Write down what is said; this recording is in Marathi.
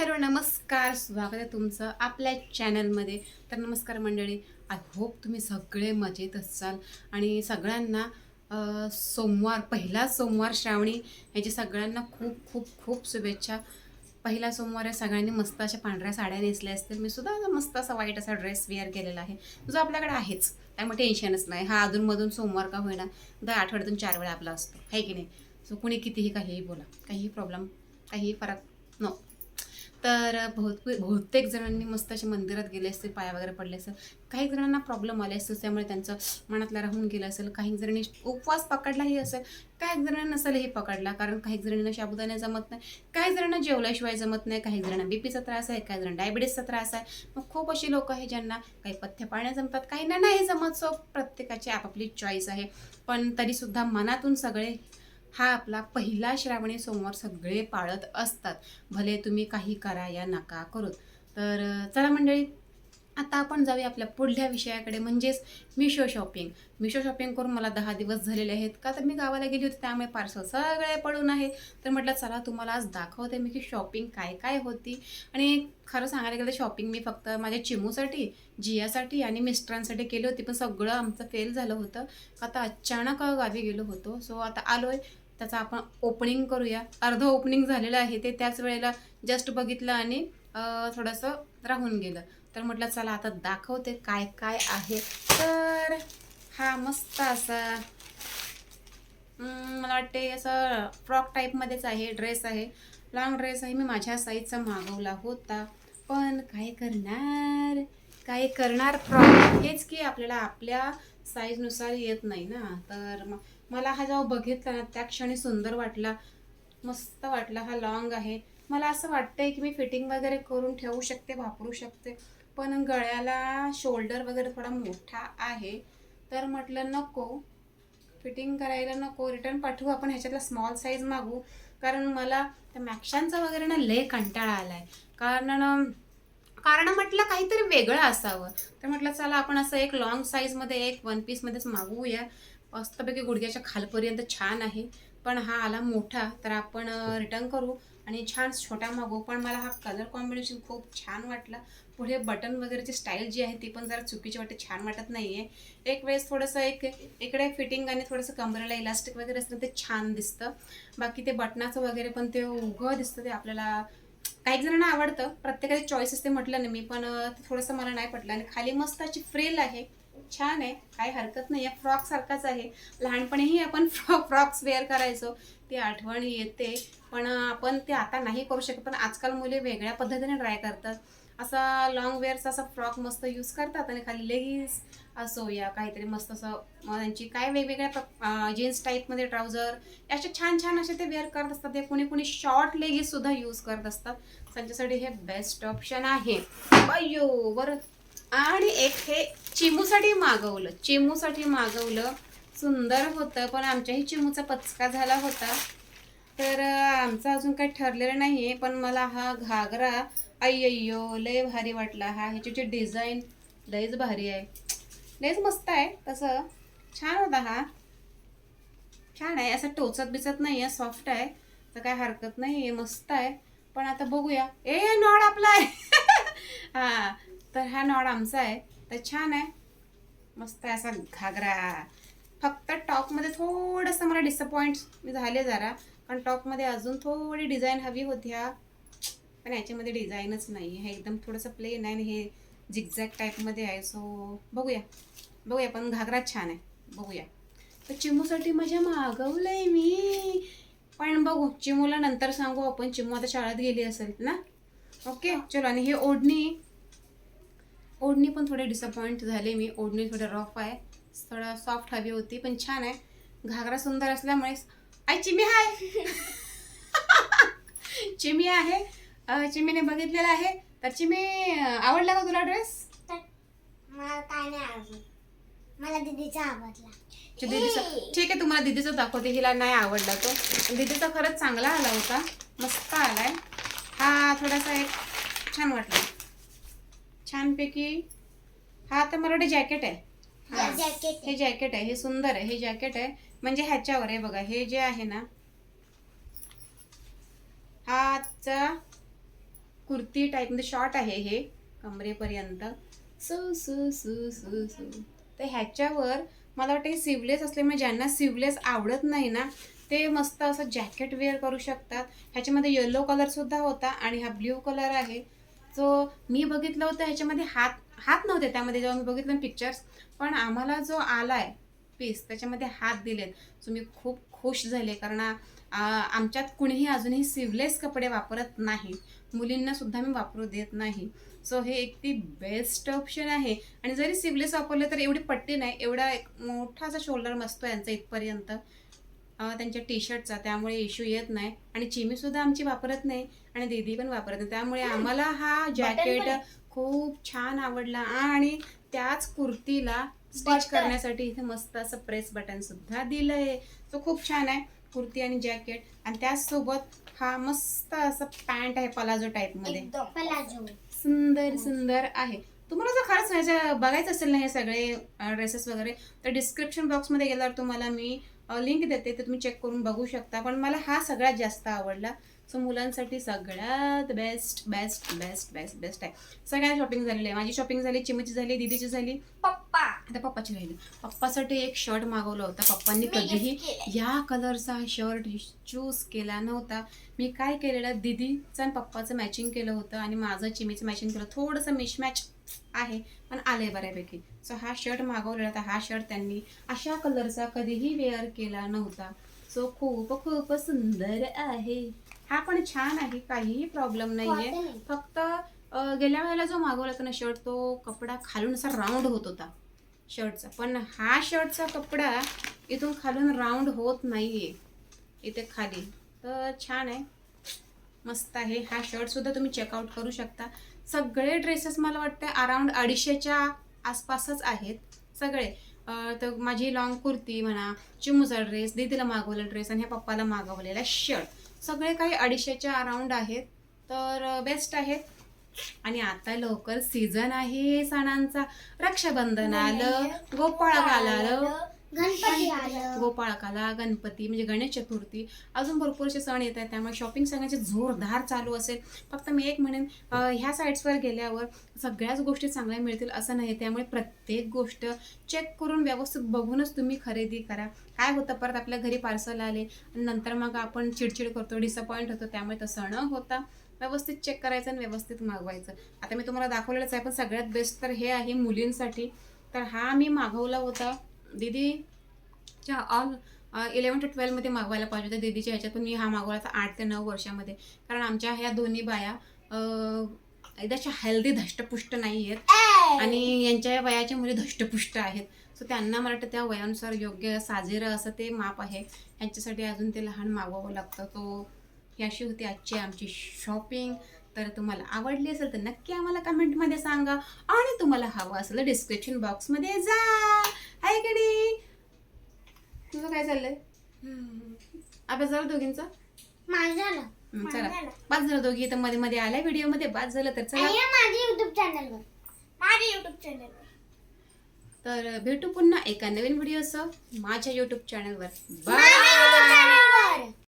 हॅलो नमस्कार, स्वागत आहे तुमचं आपल्या चॅनलमध्ये. तर नमस्कार मंडळी, आय होप तुम्ही सगळे मजेत असाल आणि सगळ्यांना पहिला सोमवार श्रावणी याची सगळ्यांना खूप खूप खूप शुभेच्छा. पहिला सोमवार आहे, सगळ्यांनी मस्त अशा पांढऱ्या साड्या नेसल्या असतील. मी सुद्धा मस्त असा वाईट असा ड्रेस वेअर केलेला आहे, जो आपल्याकडे आहेच, त्यामुळे टेन्शनच नाही. हा अधूनमधून सोमवार का होईना दर आठवड्यातून 4 वेळा आपला असतो, आहे की नाही. सो कुणी कितीही काहीही बोला, काहीही प्रॉब्लेम, काहीही फरक नो. तर बहुतेक जणांनी मस्त असे मंदिरात गेले असतील, पाया वगैरे पडले असेल. काही जणांना प्रॉब्लेम आले असतील, त्यामुळे त्यांचं मनातलं राहून गेलं असेल. काही जणांनी उपवास पकडलाही असेल, काही जणांना नसेलही पकडला, कारण काही जणांना साबुदाणा जमत नाही, काही जणांना जेवल्याशिवाय जमत नाही, काही जणांना बीपीचा त्रास आहे, काही जणांना डायबिटीसचा त्रास आहे. मग खूप अशी लोक आहेत ज्यांना काही पथ्य पाळण्या जमतात, काहींना नाही जमत. सो प्रत्येकाची आपापली चॉईस आहे. पण तरीसुद्धा मनातून सगळे हा आपला पहिला श्रावणी सोमवार सगळे पाळत असतात, भले तुम्ही काही करा या नका करू. तर चला मंडळी, आता आपण जाऊया आपल्या पुढल्या विषयाकडे, म्हणजेच मिशो शॉपिंग. मिशो शॉपिंग करून मला 10 दिवस झालेले आहेत, का तर मी गावाला गेली होती, त्यामुळे पार्सल सगळे पडून आहे. तर म्हटलं चला तुम्हाला आज दाखवते मी की शॉपिंग काय काय होती. आणि खरं सांगायला गेलं तर शॉपिंग मी फक्त माझ्या चिमूसाठी, जियासाठी आणि मिस्टरांसाठी केली होती. पण सगळं आमचं फेल झालं होतं, का आता अचानक गावी गेलो होतो. सो आता आलोय, त्याचं आपण ओपनिंग करूया. अर्धं ओपनिंग झालेलं आहे, ते त्याच वेळेला जस्ट बघितलं आणि थोडंसं राहून गेलं. तर म्हटलं चला आता दाखवते काय काय आहे. तर हा मस्त असा मला वाटते असं फ्रॉक टाईपमध्येच आहे, ड्रेस आहे, लॉंग ड्रेस आहे. मी माझ्या साईजचा मागवला होता, पण काय करणार प्रॉब्लेम हेच की आपल्याला आपल्या साईजनुसार येत नाही ना. तर मग मला हा जेव्हा बघितला ना, त्या क्षणी सुंदर वाटला, मस्त वाटला. हा लॉंग आहे, मला असं वाटतंय की मी फिटिंग वगैरे करून ठेवू शकते, वापरू शकते. पण गळ्याला शोल्डर वगैरे थोडा मोठा आहे, तर म्हटलं नको, फिटिंग करायला नको, रिटर्न पाठवू आपण, ह्याच्यातला स्मॉल साईज मागू. कारण मला त्या मॅक्शांचा वगैरे ना लय कंटाळा आला आहे. कारण म्हटलं काहीतरी वेगळं असावं. तर म्हटलं चला आपण असं एक लॉंग साईजमध्ये, एक वन पीसमध्येच मागवूया. मस्तपैकी गुडघ्याच्या खालपर्यंत छान आहे. पण हा आला मोठा, तर आपण रिटर्न करू आणि छान छोटा मागवू. पण मला हा कलर कॉम्बिनेशन खूप छान वाटला. पुढे बटन वगैरेची स्टाईल जी आहे ती पण जरा चुकीची वाटते, छान वाटत नाही आहे. एक वेळेस थोडंसं इकडे फिटिंग आणि थोडंसं कमरेला इलास्टिक वगैरे असतं, ते छान दिसतं. बाकी ते बटनाचं वगैरे पण ते उघं दिसतं, ते आपल्याला काही जणांना आवडतं, प्रत्येकाची चॉईस असते म्हटलं ना मी. पण ते थोडंसं मला नाही पटलं. आणि खाली मस्त अशी फ्रिल आहे, छान आहे, काही हरकत नाही आहे. फ्रॉक सारखाच आहे. लहानपणीही आपण फ्रॉक्स वेअर करायचो, ती आठवण येते. पण आपण ते आता नाही करू शकत. पण आजकाल मुले वेगळ्या पद्धतीने ट्राय करतात. असा लॉंग वेअरचा असा फ्रॉक मस्त यूज करतात आणि खाली लेगिन्स असो या काहीतरी मस्त असं त्यांची काय वेगवेगळ्या जीन्स टाईपमध्ये ट्राउझर असे छान छान असे ते वेअर करत असतात. ते कुणी कुणी शॉर्ट लेगिन्स सुद्धा यूज करत असतात. त्यांच्यासाठी हे बेस्ट ऑप्शन आहे. अय्यो बरं. आणि एक हे चिमूसाठी मागवलं, सुंदर होतं, पण आमच्याही चिमूचा पचका झाला होता. तर आमचं अजून काही ठरलेलं नाही आहे. पण मला हा घागरा अय्यय्यो लय भारी वाटला. ह्याची जी डिझाईन लयच भारी आहे, लयच मस्त आहे. तसं छान होता हा, छान आहे. असं टोचत बिचत नाही आहे, सॉफ्ट आहे, तर काय हरकत नाही आहे, मस्त आहे. पण आता बघूया. नॉड आपला आहे. हा, तर हा नॉड आमचा आहे, तर छान आहे, मस्त आहे असा घागरा. फक्त टॉपमध्ये थोडंसं मला डिसअपॉइंट झाले जरा, कारण टॉपमध्ये अजून थोडी डिझाईन हवी होती. पण याच्यामध्ये डिझाईनच नाही आहे, एकदम थोडंसं प्लेन आहे आणि हे झिगझॅग टाईपमध्ये आहे. सो बघूया पण घागरा छान आहे, बघूया. तर चिमूसाठी माझ्या मागवलंय मी, पण बघू, चिमूला नंतर सांगू आपण. चिमू आता शाळेत गेली असेल ना. ओके चलो. आणि हे ओढणी पण थोडे डिसअपॉइंट झाले मी. ओढणी थोडं रफ आहे, थोडं सॉफ्ट हवी होती, पण छान आहे. घागरा सुंदर असल्यामुळे आई चिमी हाय. चिमी आहे, चिमीने बघितलेला आहे. तर चिमी, आवडला का तुला ड्रेस? मला काय नाही आवडलं, मला दीदीचा आवडला. ठीक आहे, तुम्हाला दीदीचा दाखवते. हिला नाही आवडला तो, दीदीचा खरंच चांगला आला होता, मस्त आलाय. हा थोडासा एक छान वाटला, छानपैकी. हा तर मला वाटतं जॅकेट आहे. हे जॅकेट आहे, हे सुंदर आहे. हे जॅकेट आहे, म्हणजे ह्याच्यावर आहे बघा, हे जे आहे ना, हाचा कुर्ती टाईप मध्ये शॉर्ट आहे हे कमरेपर्यंत. So so so so so तर ह्याच्यावर मला वाटतं सिवलेस असल्यामुळे ज्यांना सिवलेस आवडत नाही ना ते मस्त असं जॅकेट वेअर करू शकतात. ह्याच्यामध्ये येलो कलर सुद्धा होता आणि हा ब्ल्यू कलर आहे. जो मी बघितलं होतं ह्याच्यामध्ये हात हात नव्हते त्यामध्ये जेव्हा मी बघितलं पिक्चर्स, पण आम्हाला जो आलाय पीस त्याच्यामध्ये हात दिलेत. सो मी खूप खुश झाले कारण आमच्यात कुणीही अजूनही सिवलेस कपडे वापरत नाही, मुलींना सुद्धा मी वापरू देत नाही. सो हे एक ती बेस्ट ऑप्शन आहे. आणि जरी सिवलेस वापरले तर एवढी पट्टी नाही, एवढा एक मोठा असा शोल्डर मस्त यांचा इथपर्यंत त्यांच्या टी शर्टचा, त्यामुळे इश्यू येत नाही. आणि चिमी सुद्धा आमची वापरत नाही आणि दीदी पण वापरत नाही, त्यामुळे आम्हाला हा जॅकेट खूप छान आवडला. आणि त्याच कुर्तीला स्टिच करण्यासाठी इथे मस्त असं प्रेस बटन सुद्धा दिलंय. तो खूप छान आहे कुर्ती आणि जॅकेट. आणि त्याचसोबत हा मस्त असं पॅन्ट आहे पलाझो टाईप मध्ये, पलाझो सुंदर सुंदर आहे. तुम्हाला जर खरंच ह्याच्या बघायचं असेल ना हे सगळे ड्रेसेस वगैरे, तर डिस्क्रिप्शन बॉक्समध्ये गेल्यावर तुम्हाला मी लिंक देते, ते तुम्ही चेक करून बघू शकता. पण मला हा सगळ्यात जास्त आवडला. सो मुलांसाठी सगळ्यात best best best best best आहे. सगळ्या शॉपिंग झालेली आहे. माझी शॉपिंग झाली, चिमीची झाली, दीदीची झाली, पप्पा आता पप्पाची राहिली. पप्पासाठी एक शर्ट मागवला होता. पप्पांनी कधीही या कलरचा शर्ट चूज केला नव्हता. मी काय केलेलं, दीदीचं आणि पप्पाचं मॅचिंग केलं होतं आणि माझं चिमीचं मॅचिंग केलं. थोडंसं मिसमॅच आहे पण आलंय बऱ्यापैकी. सो हा शर्ट मागवलेला होता. हा शर्ट त्यांनी अशा कलरचा कधीही वेअर केला नव्हता. सो खूप खूप सुंदर आहे. हा पण छान आहे, काहीही प्रॉब्लेम नाहीये. फक्त गेल्या वेळेला जो मागवला होता ना शर्ट, तो कपडा खालून असा राऊंड होत होता शर्टचा, पण हा शर्टचा कपडा इथून खालून राऊंड होत नाहीये इथे खाली. तर छान आहे, मस्त आहे. हा शर्ट सुद्धा तुम्ही चेकआउट करू शकता. सगळे ड्रेसेस मला वाटतं अराउंड 250च्या आसपासच आहेत सगळे. तर माझी लॉंग कुर्ती म्हणा, चिमूचा ड्रेस, दीदीला मागवलेला ड्रेस आणि ह्या पप्पाला मागवलेला शर्ट, सगळे काही 250च्या अराउंड आहेत. तर बेस्ट आहेत. आणि लवकर सीझन आहे सणांचा. रक्षाबंधन आलं, गोपाळकाला आलं, गणपती आलं, गोपाळकाला, गणपती म्हणजे गणेश चतुर्थी, अजून भरपूरसे सण येत आहेत. त्यामुळे शॉपिंग सगळ्यांचे जोरदार चालू असेल. फक्त मी एक म्हणेन, ह्या साईट्सवर गेल्यावर सगळ्याच गोष्टी चांगल्या मिळतील असं नाही. त्यामुळे प्रत्येक गोष्ट चेक करून व्यवस्थित बघूनच तुम्ही खरेदी करा. काय होतं, परत आपल्या घरी पार्सल आले आणि नंतर मग आपण चिडचिड करतो, डिसअपॉइंट होतो. त्यामुळे तसं न होता व्यवस्थित चेक करायचं आणि व्यवस्थित मागवायचं. आता मी तुम्हाला दाखवलेलंच आहे, पण सगळ्यात बेस्ट तर हे आहे मुलींसाठी. तर हा मी मागवला होता दीदीच्या ऑल 11 to 12 मध्ये मागवायला पाहिजे होतं दीदीच्या ह्याच्यात, पण मी हा मागवला होता 8 ते 9 वर्षामध्ये. कारण आमच्या ह्या दोन्ही बाया एकदम हेल्दी धष्टपुष्ट नाही आहेत आणि यांच्या वयाच्या मुली धष्टपुष्ट आहेत. सो त्यांना मला वाटतं त्या वयानुसार योग्य साजेरं असं ते माप आहे. यांच्यासाठी अजून ते लहान मागवावं लागतं. तो ही अशी होती आजची आमची शॉपिंग. तर तुम्हाला आवडली असेल तर नक्की आम्हाला कमेंटमध्ये सांगा. आणि तुम्हाला हवं असेल डिस्क्रिप्शन बॉक्समध्ये जा. हाय कडे, तुझं काय चाललंय? अभ्यास झाला दोघींचा? माझं झालं. चला, बाद झालं दोघी तर मध्ये मध्ये आल्या व्हिडिओ मध्ये. बाद झालं तर चला, माझ्या युट्यूब चॅनलवर. तर भेटू पुन्हा एका नवीन व्हिडिओसह माझ्या युट्यूब चॅनलवर. बाय.